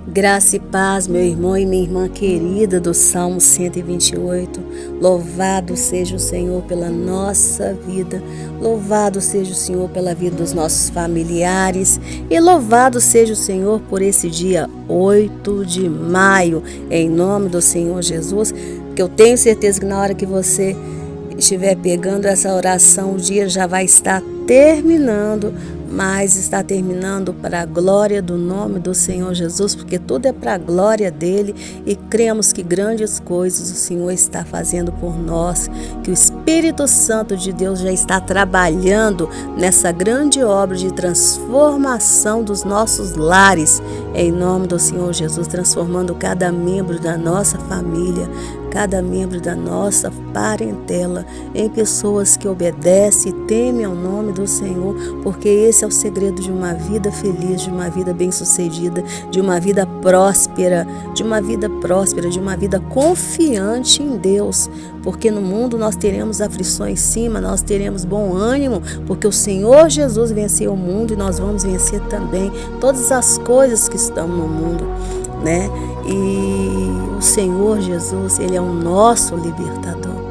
Graça e paz, meu irmão e minha irmã querida do Salmo 128. Louvado seja o Senhor pela nossa vida, louvado seja o Senhor pela vida dos nossos familiares e louvado seja o Senhor por esse dia 8 de maio, em nome do Senhor Jesus, que eu tenho certeza que na hora que você estiver pegando essa oração, o dia já vai estar terminando, mas está terminando para a glória do nome do Senhor Jesus, porque tudo é para a glória dele e cremos que grandes coisas o Senhor está fazendo por nós, que o Espírito Santo de Deus já está trabalhando nessa grande obra de transformação dos nossos lares, em nome do Senhor Jesus, transformando cada membro da nossa família, cada membro da nossa parentela em pessoas que obedecem e temem ao nome do Senhor, porque esse é o segredo de uma vida feliz, de uma vida bem-sucedida, de uma vida próspera, de uma vida confiante em Deus, porque no mundo nós teremos aflições sim, mas nós teremos bom ânimo, porque o Senhor Jesus venceu o mundo e nós vamos vencer também todas as coisas que estão no mundo, né? E o Senhor Jesus, Ele é o nosso libertador.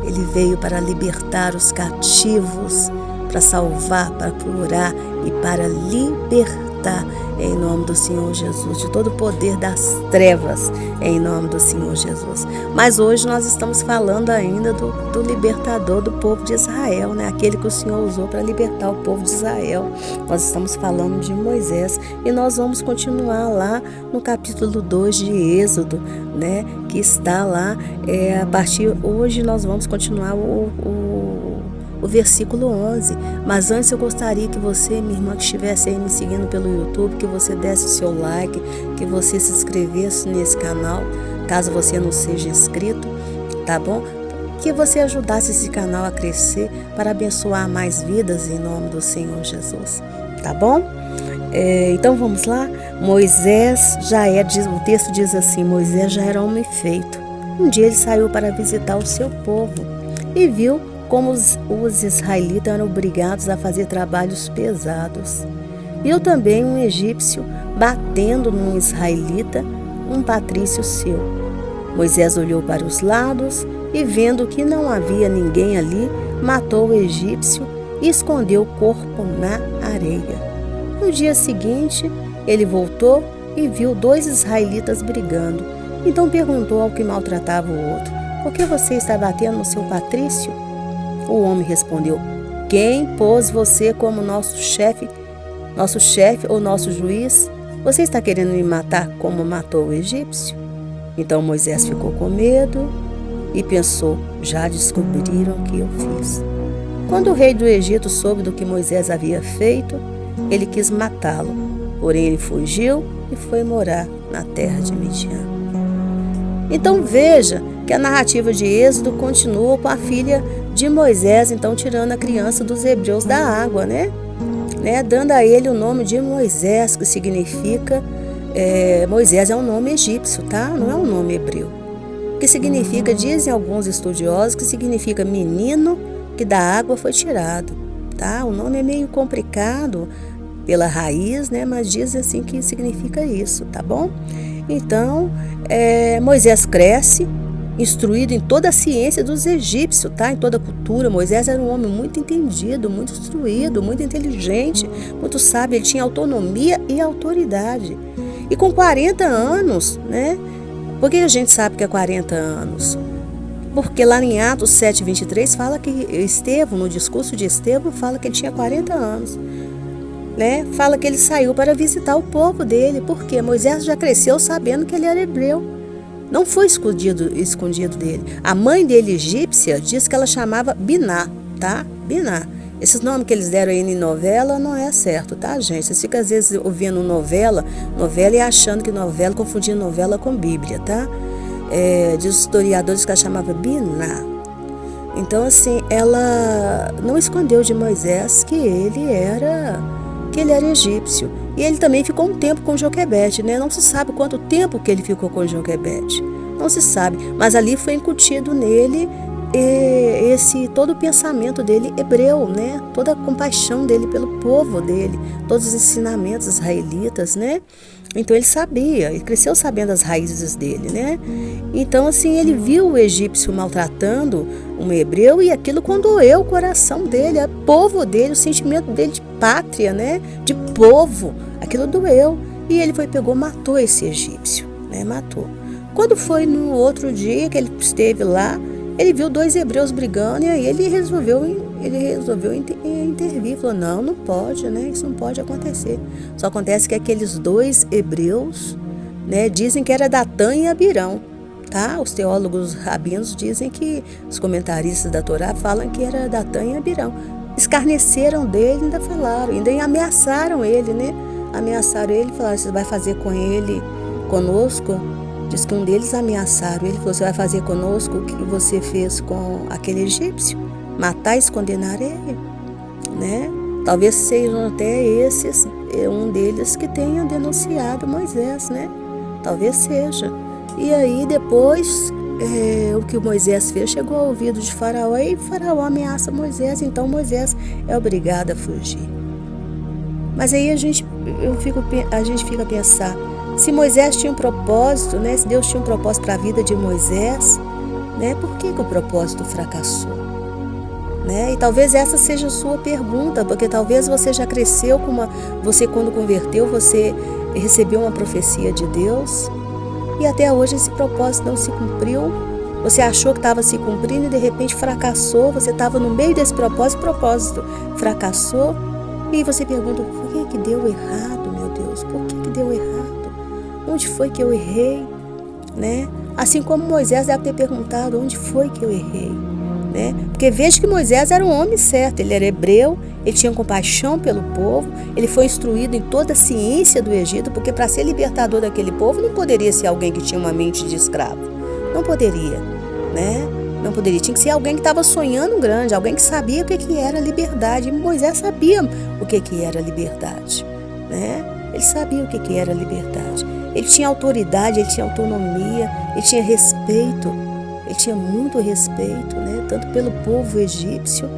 Ele veio para libertar os cativos, para salvar, para curar e para libertar, em nome do Senhor Jesus, de todo o poder das trevas, em nome do Senhor Jesus. Mas hoje nós estamos falando ainda do libertador do povo de Israel, né? Aquele que o Senhor usou para libertar o povo de Israel. Nós estamos falando de Moisés e nós vamos continuar lá no capítulo 2 de Êxodo, né? Que está lá, a partir hoje nós vamos continuar o versículo 11, mas antes eu gostaria que você, minha irmã que estivesse aí me seguindo pelo YouTube, que você desse o seu like, que você se inscrevesse nesse canal, caso você não seja inscrito, tá bom? Que você ajudasse esse canal a crescer para abençoar mais vidas em nome do Senhor Jesus, tá bom? Então vamos lá. Moisés o texto diz assim: Moisés já era homem feito. Um dia ele saiu para visitar o seu povo e viu como os israelitas eram obrigados a fazer trabalhos pesados. Viu também um egípcio batendo num israelita, um patrício seu. Moisés olhou para os lados e, vendo que não havia ninguém ali, matou o egípcio e escondeu o corpo na areia. No dia seguinte, ele voltou e viu 2 israelitas brigando. Então perguntou ao que maltratava o outro: por que você está batendo no seu patrício? O homem respondeu: quem pôs você como nosso chefe ou nosso juiz? Você está querendo me matar como matou o egípcio? Então Moisés ficou com medo e pensou: já descobriram o que eu fiz. Quando o rei do Egito soube do que Moisés havia feito, ele quis matá-lo. Porém ele fugiu e foi morar na terra de Midian. Então veja que a narrativa de Êxodo continua com a filha de Moisés, então tirando a criança dos hebreus da água, né? Dando a ele o nome de Moisés, que significa, Moisés é um nome egípcio, tá? Não é um nome hebreu. Que significa, dizem alguns estudiosos, que significa menino que da água foi tirado, tá? O nome é meio complicado pela raiz, né? Mas dizem assim que significa isso, tá bom? Então, Moisés cresce, instruído em toda a ciência dos egípcios, tá? Em toda a cultura. Moisés era um homem muito entendido, muito instruído, muito inteligente, muito sábio. Ele tinha autonomia e autoridade. E com 40 anos, né? Por que a gente sabe que é 40 anos? Porque lá em Atos 7:23 fala que Estevão, no discurso de Estevão, fala que ele tinha 40 anos. Né? Fala que ele saiu para visitar o povo dele, porque Moisés já cresceu sabendo que ele era hebreu. Não foi escondido dele. A mãe dele, egípcia, diz que ela chamava Biná, tá? Biná. Esses nomes que eles deram aí em novela não é certo, tá, gente? Vocês ficam às vezes ouvindo novela e achando que novela, confundindo novela com Bíblia, tá? Diz os historiadores que ela chamava Biná. Então, assim, ela não escondeu de Moisés que ele era egípcio. E ele também ficou um tempo com Joquebede, né? Não se sabe quanto tempo que ele ficou com Joquebede. Não se sabe. Mas ali foi incutido nele todo o pensamento dele hebreu, né? Toda a compaixão dele pelo povo dele, todos os ensinamentos israelitas, né? Então ele sabia, ele cresceu sabendo as raízes dele, né? Então assim, ele viu o egípcio maltratando um hebreu e aquilo condoeu o coração dele, o povo dele, o sentimento dele de pátria, né? De povo, aquilo doeu. E ele pegou, matou esse egípcio, né? Matou. Quando foi no outro dia que ele esteve lá, ele viu 2 hebreus brigando e aí ele resolveu intervir. Falou, não pode, né? Isso não pode acontecer. Só acontece que aqueles 2 hebreus, né, dizem que era Datã e Abirão, tá? Os teólogos rabinos dizem que, os comentaristas da Torá falam que era Datã e Abirão. Escarneceram dele, ainda falaram, ainda ameaçaram ele, né? Ameaçaram ele, falaram, você vai fazer com ele, conosco? Diz que um deles ameaçaram ele, falou, você vai fazer conosco o que você fez com aquele egípcio? Matar e condenar ele, né? Talvez sejam até esses, um deles que tenha denunciado Moisés, né? Talvez seja. E aí depois, o que Moisés fez chegou ao ouvido de Faraó e Faraó ameaça Moisés, então Moisés é obrigado a fugir. Mas aí a gente fica a pensar, se Moisés tinha um propósito, né? Se Deus tinha um propósito para a vida de Moisés, né? Por que o propósito fracassou? Né? E talvez essa seja a sua pergunta, porque talvez você já cresceu você quando converteu, você recebeu uma profecia de Deus e até hoje esse propósito não se cumpriu. Você achou que estava se cumprindo e de repente fracassou, você estava no meio desse propósito, o propósito fracassou e você pergunta, por que deu errado, meu Deus? Por que deu errado? Onde foi que eu errei? Né? Assim como Moisés deve ter perguntado, onde foi que eu errei? Né? Porque veja que Moisés era um homem certo, ele era hebreu, ele tinha compaixão pelo povo, ele foi instruído em toda a ciência do Egito, porque para ser libertador daquele povo não poderia ser alguém que tinha uma mente de escravo, não poderia, né? Não poderia, tinha que ser alguém que estava sonhando grande, alguém que sabia o que era liberdade, e Moisés sabia o que era liberdade, né? Ele sabia o que era liberdade, ele tinha autoridade, ele tinha autonomia, ele tinha respeito. Ele tinha muito respeito, né? Tanto pelo povo egípcio,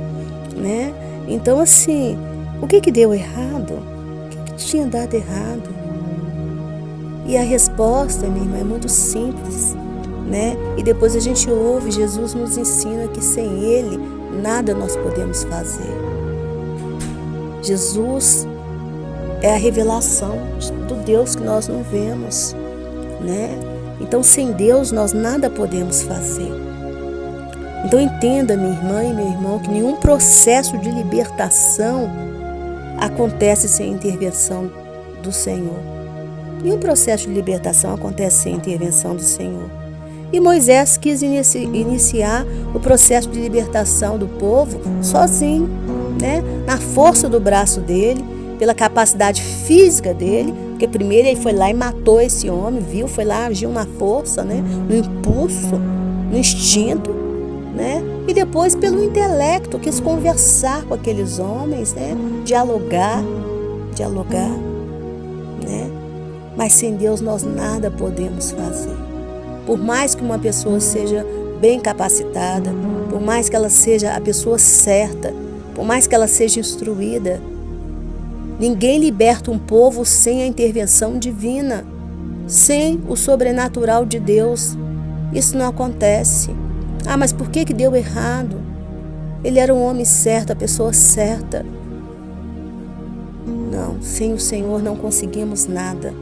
né? Então, assim, o que deu errado? O que tinha dado errado? E a resposta, minha irmã, é muito simples, né? E depois a gente ouve, Jesus nos ensina que sem Ele, nada nós podemos fazer. Jesus é a revelação do Deus que nós não vemos, né? Então, sem Deus, nós nada podemos fazer. Então, entenda, minha irmã e meu irmão, que nenhum processo de libertação acontece sem intervenção do Senhor. Nenhum processo de libertação acontece sem intervenção do Senhor. E Moisés quis iniciar o processo de libertação do povo sozinho, né? Na força do braço dele, pela capacidade física dele, porque primeiro ele foi lá e matou esse homem, viu? Foi lá, agiu na força, né? No impulso, no instinto, né? E depois pelo intelecto, quis conversar com aqueles homens, né? Dialogar, né? Mas sem Deus nós nada podemos fazer. Por mais que uma pessoa seja bem capacitada, por mais que ela seja a pessoa certa, por mais que ela seja instruída, ninguém liberta um povo sem a intervenção divina, sem o sobrenatural de Deus. Isso não acontece. Ah, mas por que deu errado? Ele era um homem certo, a pessoa certa. Não, sem o Senhor não conseguimos nada.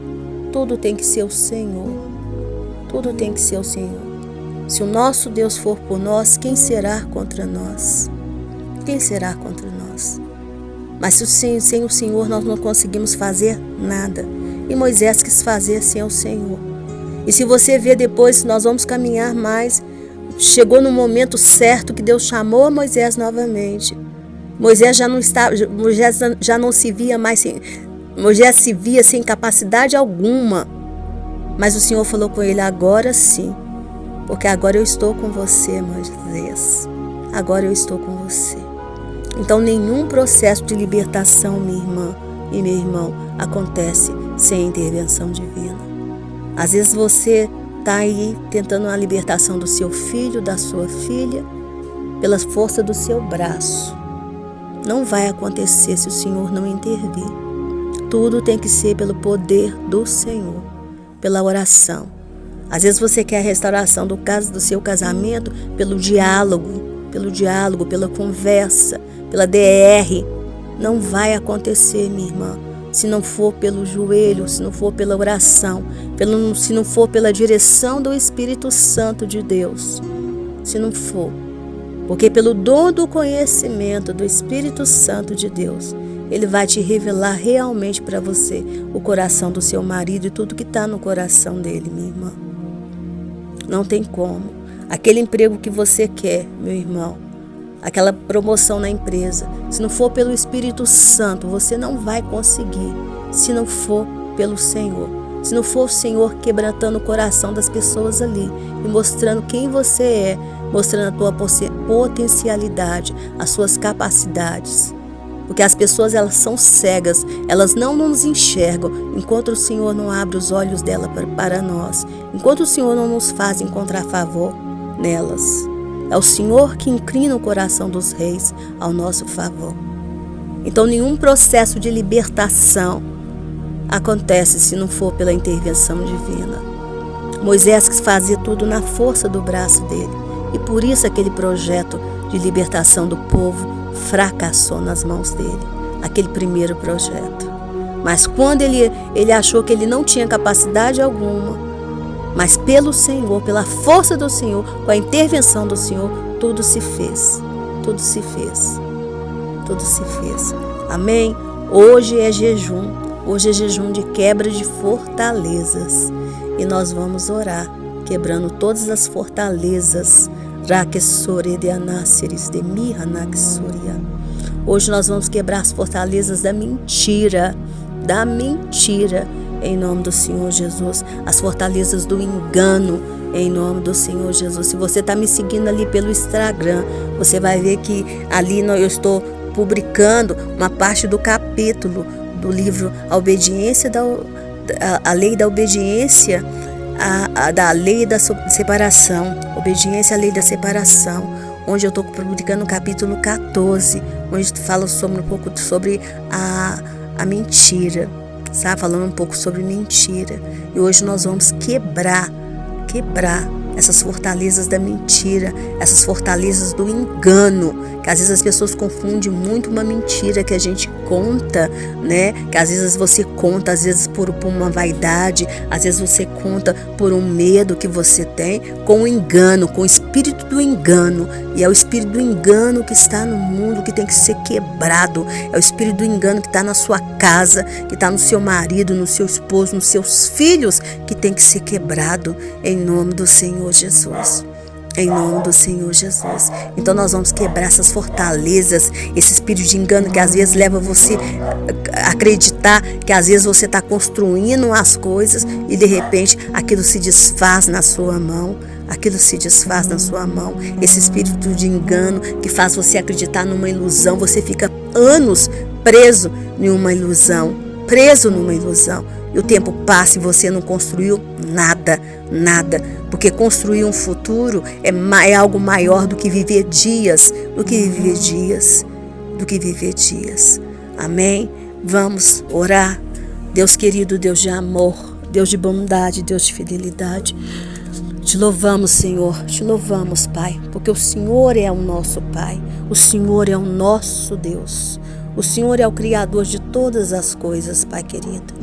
Tudo tem que ser o Senhor. Tudo tem que ser o Senhor. Se o nosso Deus for por nós, quem será contra nós? Quem será contra nós? Mas sem o Senhor nós não conseguimos fazer nada. E Moisés quis fazer sem o Senhor. E se você ver depois, nós vamos caminhar mais. Chegou no momento certo que Deus chamou Moisés novamente. Moisés já não se via mais Moisés se via sem capacidade alguma. Mas o Senhor falou com ele, agora sim. Porque agora eu estou com você, Moisés. Agora eu estou com você. Então, nenhum processo de libertação, minha irmã e meu irmão, acontece sem a intervenção divina. Às vezes você está aí tentando a libertação do seu filho, da sua filha, pela força do seu braço. Não vai acontecer se o Senhor não intervir. Tudo tem que ser pelo poder do Senhor, pela oração. Às vezes você quer a restauração do seu casamento pelo diálogo, pela conversa, pela DR. Não vai acontecer, minha irmã, se não for pelo joelho, se não for pela oração, se não for pela direção do Espírito Santo de Deus. Se não for. Porque pelo dom do conhecimento do Espírito Santo de Deus, Ele vai te revelar realmente para você o coração do seu marido e tudo que está no coração dele, minha irmã. Não tem como. Aquele emprego que você quer, meu irmão, aquela promoção na empresa, se não for pelo Espírito Santo, você não vai conseguir. Se não for pelo Senhor. Se não for o Senhor quebrantando o coração das pessoas ali e mostrando quem você é, mostrando a tua potencialidade, as suas capacidades. Porque as pessoas, elas são cegas, elas não nos enxergam enquanto o Senhor não abre os olhos dela para nós, enquanto o Senhor não nos faz encontrar favor nelas. É o Senhor que inclina o coração dos reis ao nosso favor. Então nenhum processo de libertação acontece se não for pela intervenção divina. Moisés quis fazer tudo na força do braço dele, e por isso aquele projeto de libertação do povo fracassou nas mãos dele, aquele primeiro projeto. Mas quando ele achou que ele não tinha capacidade alguma, mas pelo Senhor, pela força do Senhor, com a intervenção do Senhor, tudo se fez. Tudo se fez. Tudo se fez. Amém? Hoje é jejum. Hoje é jejum de quebra de fortalezas. E nós vamos orar, quebrando todas as fortalezas. Hoje nós vamos quebrar as fortalezas da mentira, em nome do Senhor Jesus, as fortalezas do engano, em nome do Senhor Jesus. Se você está me seguindo ali pelo Instagram, você vai ver que ali eu estou publicando uma parte do capítulo do livro A Obediência a Lei da Obediência, da Lei da Separação, Obediência à Lei da Separação, onde eu estou publicando o capítulo 14, onde fala um pouco sobre a mentira, sabe? Falando um pouco sobre mentira. E hoje nós vamos quebrar essas fortalezas da mentira, essas fortalezas do engano, que às vezes as pessoas confundem muito uma mentira que a gente conta, né? Que às vezes você conta, às vezes por uma vaidade, às vezes você conta por um medo que você tem, com o engano, com o espírito do engano. E é o espírito do engano que está no mundo que tem que ser quebrado. É o espírito do engano que está na sua casa, que está no seu marido, no seu esposo, nos seus filhos, que tem que ser quebrado em nome do Senhor Jesus. Em nome do Senhor Jesus. Então nós vamos quebrar essas fortalezas, esse espírito de engano que às vezes leva você a acreditar que às vezes você está construindo as coisas e de repente aquilo se desfaz na sua mão. Aquilo se desfaz na sua mão. Esse espírito de engano que faz você acreditar numa ilusão. Você fica anos preso numa ilusão. E o tempo passa e você não construiu nada. Porque construir um futuro é algo maior do que viver dias. Amém? Vamos orar. Deus querido, Deus de amor, Deus de bondade, Deus de fidelidade. Te louvamos, Senhor, te louvamos, Pai, porque o Senhor é o nosso Pai, o Senhor é o nosso Deus. O Senhor é o Criador de todas as coisas, Pai querido.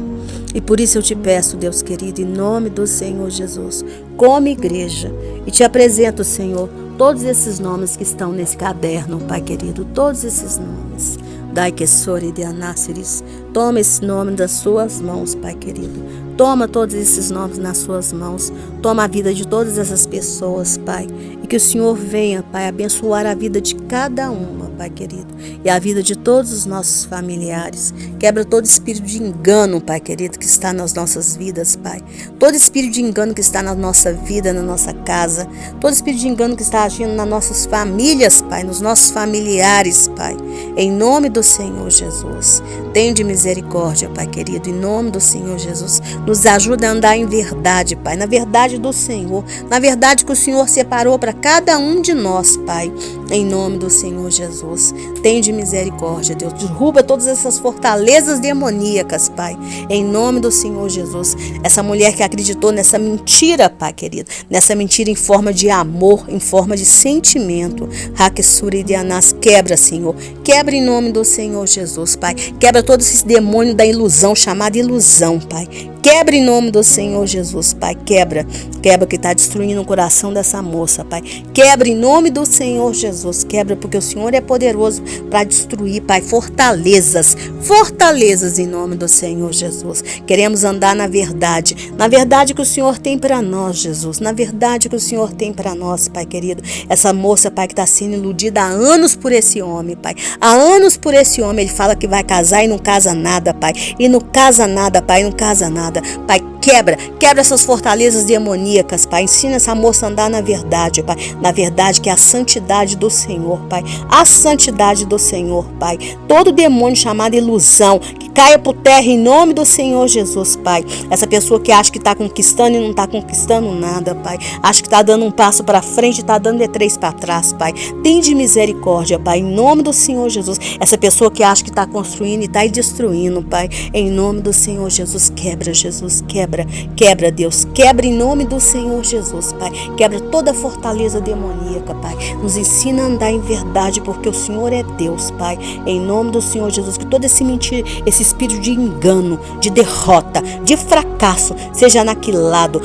E por isso eu te peço, Deus querido, em nome do Senhor Jesus, como igreja, e te apresento, Senhor, todos esses nomes que estão nesse caderno, Pai querido, todos esses nomes. Dai que sore de anáceres. Toma esse nome das suas mãos, Pai querido. Toma todos esses nomes nas suas mãos. Toma a vida de todas essas pessoas, Pai. E que o Senhor venha, Pai, abençoar a vida de cada uma, Pai querido. E a vida de todos os nossos familiares. Quebra todo espírito de engano, Pai querido, que está nas nossas vidas, Pai. Todo espírito de engano que está na nossa vida, na nossa casa. Todo espírito de engano que está agindo nas nossas famílias, Pai. Nos nossos familiares, Pai. Em em nome do Senhor Jesus. Tende misericórdia, Pai querido, em nome do Senhor Jesus. Nos ajuda a andar em verdade, Pai, na verdade do Senhor, na verdade que o Senhor separou para cada um de nós, Pai, em nome do Senhor Jesus. Tende misericórdia, Deus. Derruba todas essas fortalezas demoníacas, Pai, em nome do Senhor Jesus. Essa mulher que acreditou nessa mentira, Pai querido, nessa mentira em forma de amor, em forma de sentimento, Haksuri de Anás, quebra, Senhor. Quebra em nome do Senhor Jesus, Pai. Quebra todo esse demônio da ilusão, chamada ilusão, Pai. Quebra em nome do Senhor Jesus, Pai. Quebra. Quebra que está destruindo o coração dessa moça, Pai. Quebra em nome do Senhor Jesus. Quebra porque o Senhor é poderoso para destruir, Pai, fortalezas. Fortalezas em nome do Senhor Jesus. Queremos andar na verdade. Na verdade que o Senhor tem para nós, Jesus. Na verdade que o Senhor tem para nós, Pai querido. Essa moça, Pai, que está sendo iludida há anos por esse homem, Pai. Há anos por esse homem. Ele fala que vai casar e não casa nada, Pai. E não casa nada, Pai. Não casa nada. Pai, quebra essas fortalezas demoníacas, Pai. Ensina essa moça a andar na verdade, Pai. Na verdade que é a santidade do Senhor, Pai. A santidade do Senhor, Pai. Todo demônio chamado ilusão, que caia por terra em nome do Senhor Jesus, Pai. Essa pessoa que acha que está conquistando e não está conquistando nada, Pai. Acha que está dando um passo para frente e está dando 3 para trás, Pai. Tende misericórdia, Pai, em nome do Senhor Jesus. Essa pessoa que acha que está construindo e está destruindo, Pai. Em nome do Senhor Jesus, quebra, Jesus, quebra. Quebra, Deus. Quebra em nome do Senhor Jesus, Pai. Quebra toda fortaleza demoníaca, Pai. Nos ensina a andar em verdade, porque o Senhor é Deus, Pai. Em nome do Senhor Jesus, que todo esse mentira, esse espírito de engano, de derrota, de fracasso, seja aniquilado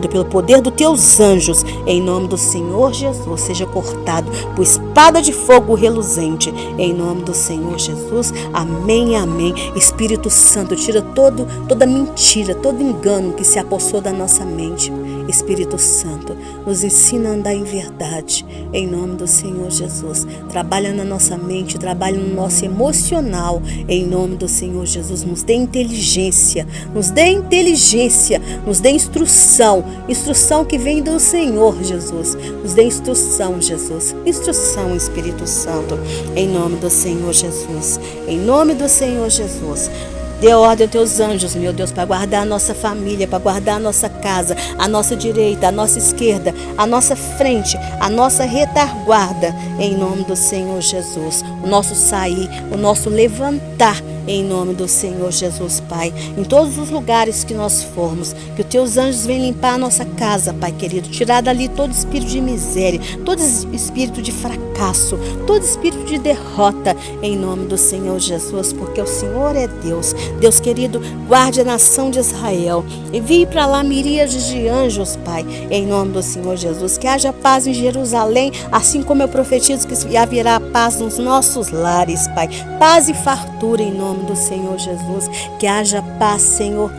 pelo poder dos teus anjos. Em nome do Senhor Jesus, seja cortado por espada de fogo reluzente. Em nome do Senhor Jesus. Amém, amém. Espírito Santo, tira toda mentira, todo engano que se apossou da nossa mente. Espírito Santo, nos ensina a andar em verdade, em nome do Senhor Jesus. Trabalha na nossa mente, trabalha no nosso emocional, em nome do Senhor Jesus. Nos dê inteligência, nos dê instrução que vem do Senhor Jesus. Nos dê instrução, Jesus. Instrução, Espírito Santo, em nome do Senhor Jesus. Em nome do Senhor Jesus. Dê ordem aos teus anjos, meu Deus, para guardar a nossa família, para guardar a nossa casa, a nossa direita, a nossa esquerda, a nossa frente, a nossa retaguarda, em nome do Senhor Jesus. O nosso sair, o nosso levantar, em nome do Senhor Jesus, Pai. Em todos os lugares que nós formos, que os teus anjos venham limpar a nossa casa, Pai querido. Tirar dali todo espírito de miséria, todo espírito de fracasso, todo espírito de derrota, em nome do Senhor Jesus, porque o Senhor é Deus. Deus querido, guarde a nação de Israel. Envie para lá miríades de anjos, Pai, em nome do Senhor Jesus. Que haja paz em Jerusalém, assim como eu profetizo que haverá paz nos nossos lares, Pai. Paz e fartura em nome do Senhor Jesus. Que haja paz, Senhor,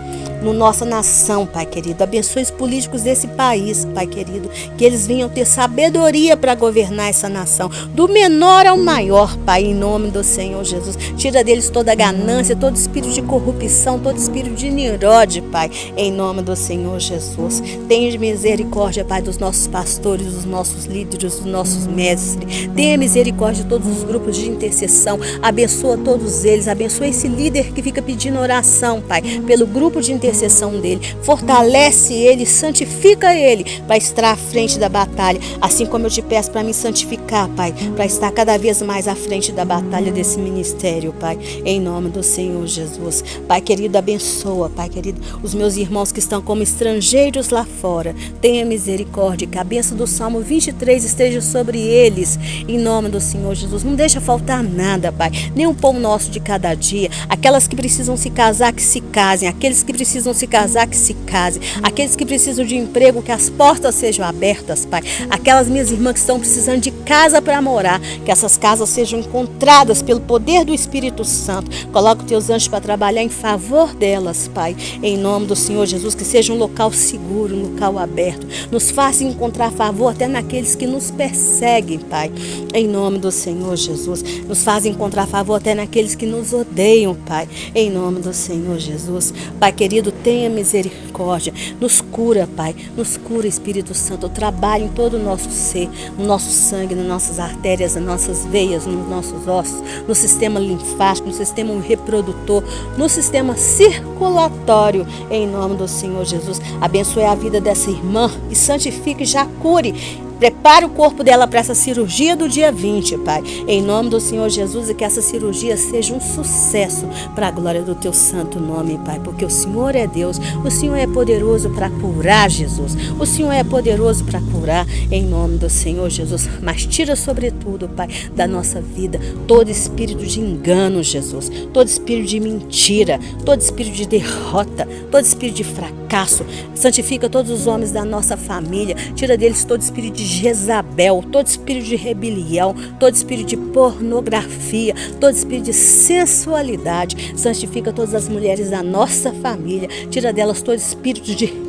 na nossa nação, Pai querido. Abençoe os políticos desse país, Pai querido. Que eles venham ter sabedoria para governar essa nação, do menor ao maior, Pai, em nome do Senhor Jesus. Tira deles toda a ganância, todo espírito de corrupção, todo espírito de Nirode, Pai, em nome do Senhor Jesus. Tenha misericórdia, Pai, dos nossos pastores, dos nossos líderes, dos nossos mestres. Tenha misericórdia de todos os grupos de intercessão. Abençoa todos eles. Abençoa esse líder que fica pedindo oração, Pai, pelo grupo de intercessão dele. Fortalece ele, santifica ele para estar à frente da batalha, assim como eu te peço para me santificar, Pai, para estar cada vez mais à frente da batalha desse ministério, Pai, em nome do Senhor Jesus. Pai querido, abençoa, Pai querido, os meus irmãos que estão como estrangeiros lá fora. Tenha misericórdia, que a bênção do Salmo 23 esteja sobre eles, em nome do Senhor Jesus. Não deixa faltar nada, Pai, nem um pão nosso de cada dia. Aquelas que precisam se casar, que se casem. Aqueles que precisam se casar, que se casem. Aqueles que precisam de emprego, que as portas sejam abertas, Pai. Aquelas minhas irmãs que estão precisando de casa para morar, que essas casas sejam encontradas pelo poder do Espírito Santo. Coloca os teus anjos para trabalhar em favor delas, Pai, em nome do Senhor Jesus. Que seja um local seguro, um local aberto. Nos faça encontrar favor até naqueles que nos perseguem, Pai, em nome do Senhor Jesus. Nos faz encontrar favor até naqueles que nos odeiam, Pai, em nome do Senhor Jesus. Pai querido, querido, tenha misericórdia. Nos cura, Pai. Nos cura, Espírito Santo. Trabalhe em todo o nosso ser, no nosso sangue, nas nossas artérias, nas nossas veias, nos nossos ossos, no sistema linfático, no sistema reprodutor, no sistema circulatório, em nome do Senhor Jesus. Abençoe a vida dessa irmã e santifique, já cure. Prepare o corpo dela para essa cirurgia do dia 20, Pai. Em nome do Senhor Jesus, e que essa cirurgia seja um sucesso para a glória do teu santo nome, Pai. Porque o Senhor é Deus, o Senhor é poderoso para curar, Jesus. O Senhor é poderoso para curar, em nome do Senhor Jesus. Mas tira sobretudo, Pai, da nossa vida todo espírito de engano, Jesus. Todo espírito de mentira, todo espírito de derrota, todo espírito de fracasso. Santifica todos os homens da nossa família. Tira deles todo espírito de Jezabel, todo espírito de rebelião, todo espírito de pornografia, todo espírito de sensualidade. Santifica todas as mulheres da nossa família. Tira delas todo espírito de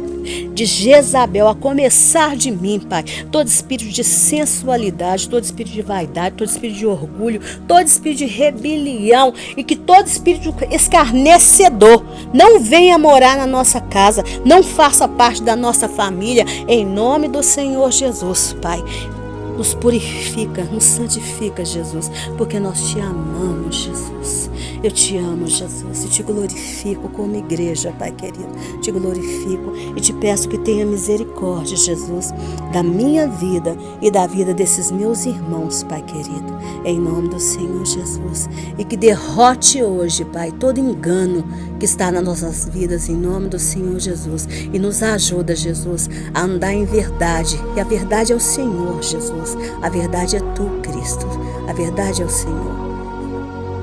Jezabel, a começar de mim, Pai. Todo espírito de sensualidade, todo espírito de vaidade, todo espírito de orgulho, todo espírito de rebelião, e que todo espírito escarnecedor não venha morar na nossa casa, não faça parte da nossa família, em nome do Senhor Jesus, Pai. Nos purifica, nos santifica, Jesus, porque nós te amamos, Jesus. Eu te amo, Jesus, e te glorifico como igreja, Pai querido. Te glorifico e te peço que tenha misericórdia, Jesus, da minha vida e da vida desses meus irmãos, Pai querido, em nome do Senhor Jesus. E que derrote hoje, Pai, todo engano que está nas nossas vidas, em nome do Senhor Jesus. E nos ajuda, Jesus, a andar em verdade. E a verdade é o Senhor, Jesus. A verdade é Tu, Cristo. A verdade é o Senhor.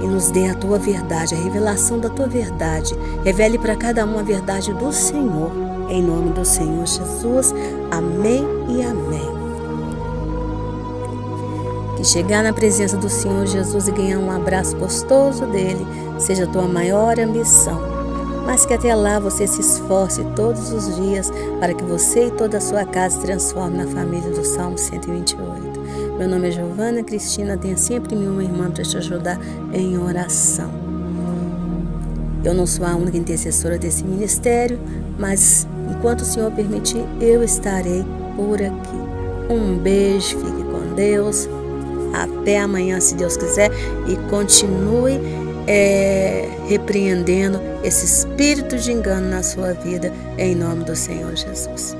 E nos dê a Tua verdade, a revelação da Tua verdade. Revele para cada um a verdade do Senhor. Em nome do Senhor Jesus. Amém e amém. Que chegar na presença do Senhor Jesus e ganhar um abraço gostoso dele seja a tua maior ambição. Mas que até lá você se esforce todos os dias para que você e toda a sua casa se transforme na família do Salmo 128. Meu nome é Giovana Cristina, tenha sempre uma irmã para te ajudar em oração. Eu não sou a única intercessora desse ministério, mas enquanto o Senhor permitir, eu estarei por aqui. Um beijo, fique com Deus. Até amanhã, se Deus quiser, e continue repreendendo esse espírito de engano na sua vida, em nome do Senhor Jesus.